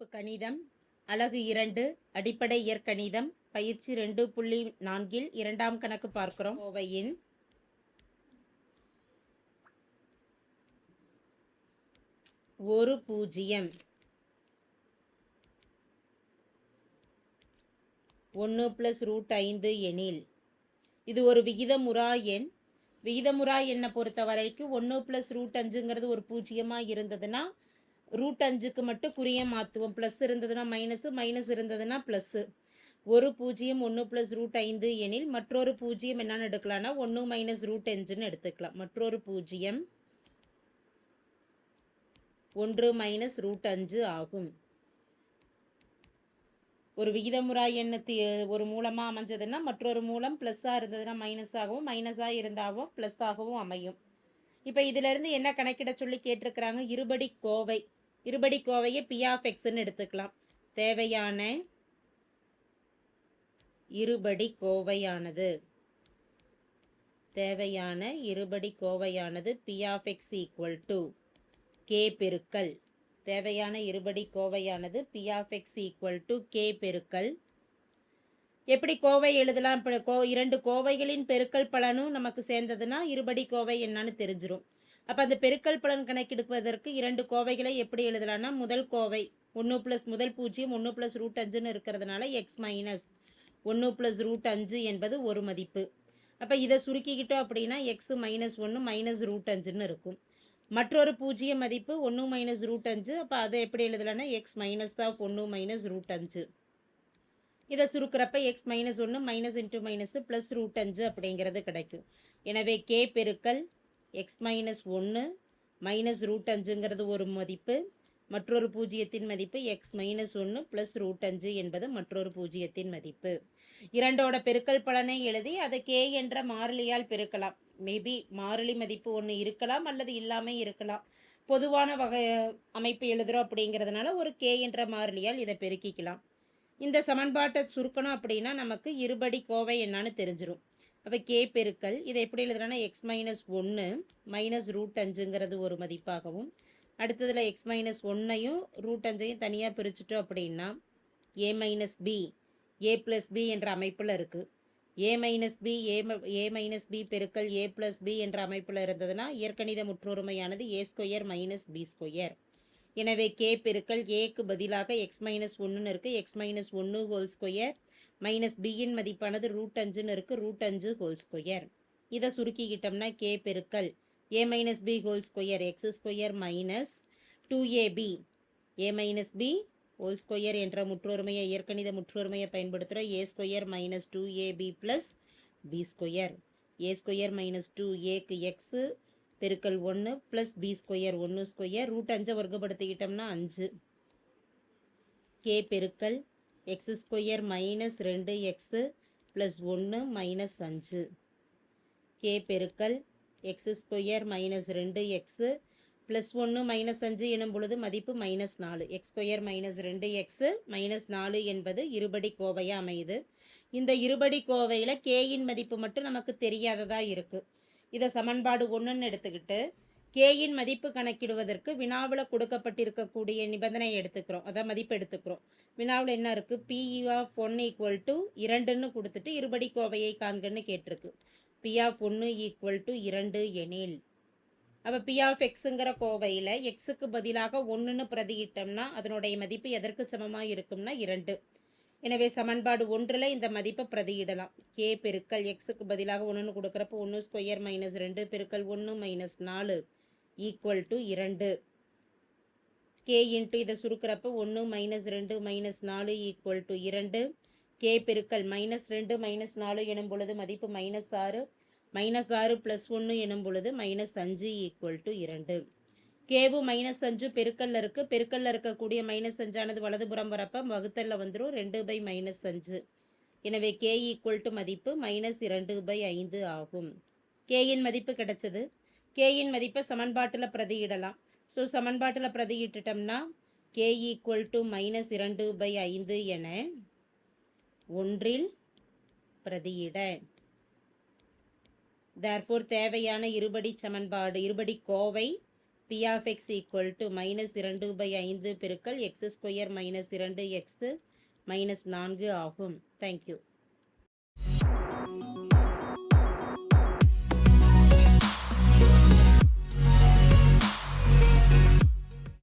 வகுப்பு கணிதம் அலகு 2 அடிப்படை இயற்கணிதம் பயிற்சி 2.4 இரண்டாம் கணக்கு பார்க்கிறோம். கோவையின் ஒரு பூஜ்ஜியம் 1 + √5 எனில் இது ஒரு விகிதமுறா எண். விகிதமுறா எண்ணை பொறுத்த வரைக்கும் 1 + √5ங்கிறது ஒரு பூஜ்ஜியமாக இருந்ததுன்னா √5க்கு மட்டும் குறிய மாற்றுவோம். ப்ளஸ் இருந்ததுன்னா மைனஸு, மைனஸ் இருந்ததுன்னா ப்ளஸ்ஸு. ஒரு பூஜ்ஜியம் 1 + √5 எனில் மற்றொரு பூஜ்ஜியம் என்னன்னு எடுக்கலாம்னா 1 - √5ன்னு எடுத்துக்கலாம். மற்றொரு பூஜ்ஜியம் 1 - √5 ஆகும். ஒரு விகிதமுறா எண்ணத்து ஒரு மூலமாக அமைஞ்சதுன்னா மற்றொரு மூலம் ப்ளஸ்ஸாக இருந்ததுன்னா மைனஸாகவும், மைனஸாக இருந்தாலும் ப்ளஸ்ஸாகவும் அமையும். இப்போ இதிலிருந்து என்ன கணக்கிட சொல்லி கேட்டிருக்கிறாங்க? இருபடி கோவை. இருபடி கோவையை P(x)ன்னு எடுத்துக்கலாம். தேவையான இருபடி கோவையானது P(x) = K பெருக்கல் தேவையான இருபடி கோவையானது P(x) = K பெருக்கல் எப்படி கோவை எழுதலாம்? இப்போ இரண்டு கோவைகளின் பெருக்கல் பலனும் நமக்கு சேர்ந்ததுன்னா இருபடி கோவை என்னன்னு தெரிஞ்சிடும். அப்போ அந்த பெருக்கல் பலன் கணக்கெடுப்பதற்கு இரண்டு கோவைகளை எப்படி எழுதலாம்னா முதல் கோவை 1 + முதல் பூஜ்ஜியம் 1 + √5ன்னு இருக்கிறதுனால x - 1 + √5 என்பது ஒரு மதிப்பு. அப்போ இதை சுருக்கிக்கிட்டோம் அப்படின்னா x - 1 - √5ன்னு இருக்கும். மற்றொரு பூஜ்ஜிய மதிப்பு 1 - √5. அப்போ அதை எப்படி எழுதலாம்னா x - 1 - √5. இதை சுருக்கிறப்ப x - 1 minus into minus plus √5 அப்படிங்கிறது கிடைக்கும். எனவே k பெருக்கல் x - 1 மைனஸ் √5ங்கிறது ஒரு மதிப்பு. மற்றொரு பூஜ்ஜியத்தின் மதிப்பு x - 1 ப்ளஸ் √5 என்பது மற்றொரு பூஜ்ஜியத்தின் மதிப்பு. இரண்டோட பெருக்கல் பலனை எழுதி அதை k என்ற மாறிலியால் பெருக்கலாம். மேபி மாறிலி மதிப்பு ஒன்று இருக்கலாம் அல்லது இல்லாமல் இருக்கலாம். பொதுவான வகை அமைப்பு எழுதுகிறோம் அப்படிங்கிறதுனால ஒரு k என்ற மாறிலியால் இதை பெருக்கிக்கலாம். இந்த சமன்பாட்டை சுருக்கணும் அப்படின்னா நமக்கு இருபடி கோவை என்னன்னு தெரிஞ்சிடும். அப்போ k பெருக்கல் இதை எப்படி எழுதுறோன்னா x - 1 மைனஸ் √5ங்கிறது ஒரு மதிப்பாகவும், அடுத்ததில் x - 1ஐயும் √5ஐயும் தனியாக பிரிச்சுட்டோம் அப்படின்னா a - b a + b என்ற அமைப்பில் இருக்குது. a - b பெருக்கல் a + b என்ற அமைப்பில் இருந்ததுன்னா இயற்கணித முற்றொருமையானது a² - b². எனவே k பெருக்கல் aக்கு பதிலாக x - 1ன்னு இருக்குது. x - 1² மைனஸ் bயின் மதிப்பானது √5ன்னு இருக்குது. √5². இதை சுருக்கிக்கிட்டோம்னா k பெருக்கல் a - b² x² minus 2ab a - b² என்ற முற்றொருமையை இயற்கணித முற்றொருமையை பயன்படுத்துகிறோம். a² - 2ab + b². a² - 2aக்கு x பெருக்கல் 1 ப்ளஸ் b² 1². √5 வர்க்கப்படுத்திக்கிட்டோம்னா 5. k பெருக்கல் x² minus 2x plus 1 minus 5. k பெருக்கல் x² minus 2x plus 1 minus 5 எனும் பொழுது மதிப்பு -4. x² மைனஸ் 2x மைனஸ் 4 என்பது இருபடி கோவையாக அமையுது. இந்த இருபடி கோவையில் கேயின் மதிப்பு மட்டும் நமக்கு தெரியாததாக இருக்குது. இதை சமன்பாடு 1ன்னு எடுத்துக்கிட்டு கேயின் மதிப்பு கணக்கிடுவதற்கு வினாவில் கொடுக்கப்பட்டிருக்கக்கூடிய நிபந்தனை எடுத்துக்கிறோம். அதான் மதிப்பு எடுத்துக்கிறோம். வினாவில் என்ன இருக்குது? P(1) = 2ன்னு கொடுத்துட்டு இருபடி கோவையை காண்கன்னு கேட்டிருக்கு. P(1) = 2 எனில் அப்போ P(x)ங்கிற கோவையில் எக்ஸுக்கு பதிலாக 1ன்னு பிரதியிட்டோம்னா அதனுடைய மதிப்பு எதற்கு சமமாக இருக்கும்னா 2. எனவே சமன்பாடு 1ல் இந்த மதிப்பை பிரதியிடலாம். k பெருக்கல் எக்ஸுக்கு பதிலாக 1ன்னு கொடுக்குறப்போ 1² - 2 பெருக்கல் 1 - 4 = 2. k இன்ட்டு இதை சுருக்கிறப்போ 1 - 2 - 4 = 2. k பெருக்கல் -2 - 4 எனும் பொழுது மதிப்பு -6. -6 + 1 எனும் பொழுது -5 = 2. கேவு -5 பெருக்கல்ல இருக்குது. பெருக்கல்ல இருக்கக்கூடிய -5ஆனது வலதுபுறம் வரப்போ வகுத்தல்ல வந்துடும். 2/-5. எனவே k = மதிப்பு -2/5 ஆகும். கேயின் மதிப்பு கிடைச்சது. கேயின் மதிப்பை சமன்பாட்டில் பிரதியிடலாம். ஸோ சமன்பாட்டில் பிரதியிட்டுட்டோம்னா k = -2/5 என 1ல் பிரதியிட. தேர்ஃபோர் தேவையான இருபடி சமன்பாடு இருபடி கோவை P of x equal to -2/5 பெருக்கல் எக்ஸ் ஸ்கொயர் -2x -4 ஆகும். தேங்க்யூ.